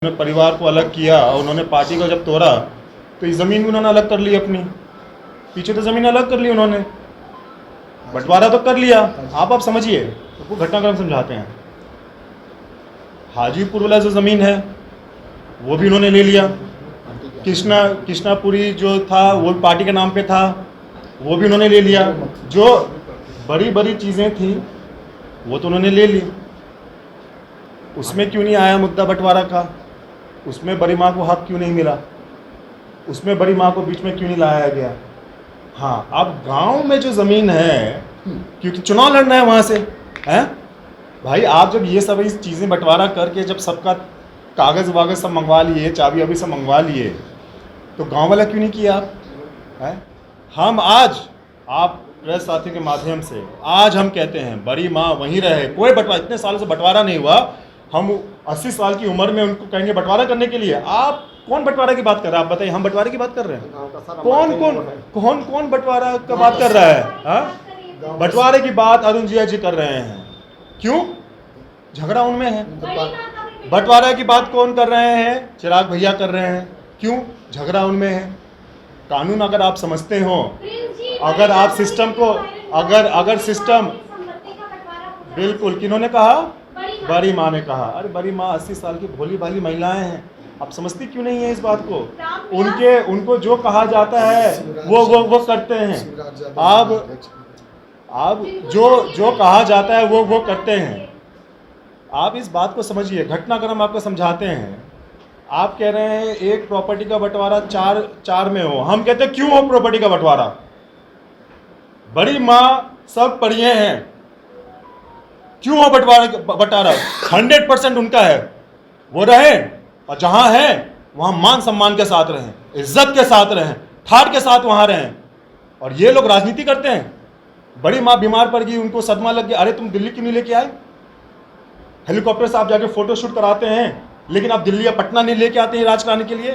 उन्होंने परिवार को अलग किया और उन्होंने पार्टी को जब तोड़ा तो इस ज़मीन भी उन्होंने अलग कर ली अपनी। पीछे तो ज़मीन अलग कर ली उन्होंने, बंटवारा तो कर लिया। आप समझिए, तो घटनाक्रम समझाते हैं। हाजीपुर वाला जो ज़मीन है वो भी उन्होंने ले लिया। कृष्णापुरी जो था वो पार्टी के नाम पे था, वो भी उन्होंने ले लिया। जो बड़ी बड़ी चीज़ें थी वो तो उन्होंने ले ली। उसमें क्यों नहीं आया मुद्दा बंटवारा का? उसमें बड़ी माँ को हक क्यों नहीं मिला? उसमें बड़ी माँ को बीच में क्यों नहीं लाया गया? हाँ, अब गांव में जो ज़मीन है, क्योंकि चुनाव लड़ना है वहाँ से, हैं भाई, आप जब ये सब इस चीज़ें बंटवारा करके जब सबका कागज़ वागज़ सब मंगवा लिए, चाबी वाबी सब मंगवा लिए, तो गांव वाला क्यों नहीं किया आप? हैं हम आज आप प्रेस साथी के माध्यम से आज हम कहते हैं बड़ी माँ वहीं रहे। कोई बंटवारा, इतने सालों से बंटवारा नहीं हुआ, हम 80 साल की उम्र में उनको कहेंगे बंटवारा करने के लिए? आप कौन बंटवारे की बात कर रहा है? आप बताइए, हम बंटवारे की बात कर रहे हैं? कौन बंटवारा का बात कर रहा है? हाँ, बंटवारे की बात अरुण जी कर रहे हैं। क्यों? झगड़ा उनमें है। बंटवारा की बात कौन कर रहे हैं? चिराग भैया कर रहे हैं। क्यों? झगड़ा उनमें है। कानून अगर आप समझते हो, अगर आप सिस्टम को अगर सिस्टम, बिल्कुल, किन्होंने कहा? बड़ी माँ ने कहा। अरे बड़ी माँ 80 साल की भोली भाली महिलाएं हैं, आप समझती क्यों नहीं है इस बात को? उनको जो कहा जाता है वो करते हैं। आप जो कहा जाता है वो करते हैं। आप इस बात को समझिए, घटनाक्रम आपको समझाते हैं। आप कह रहे हैं एक प्रॉपर्टी का बंटवारा चार में हो, हम कहते हैं क्यों हो प्रॉपर्टी का बंटवारा? बड़ी माँ सब पढ़िए हैं, क्यों हो बंटवारा? 100% उनका है, वो रहे, और जहां है वहां मान सम्मान के साथ रहें, इज्जत के साथ रहें, ठाट के साथ वहां रहें। और ये लोग राजनीति करते हैं। बड़ी माँ बीमार पड़ गई, उनको सदमा लग गया, अरे तुम दिल्ली क्यों नहीं लेके आए? हेलीकॉप्टर से आप जाके फोटो शूट कराते हैं, लेकिन आप दिल्ली या पटना नहीं लेके आते हैं राज कराने के लिए।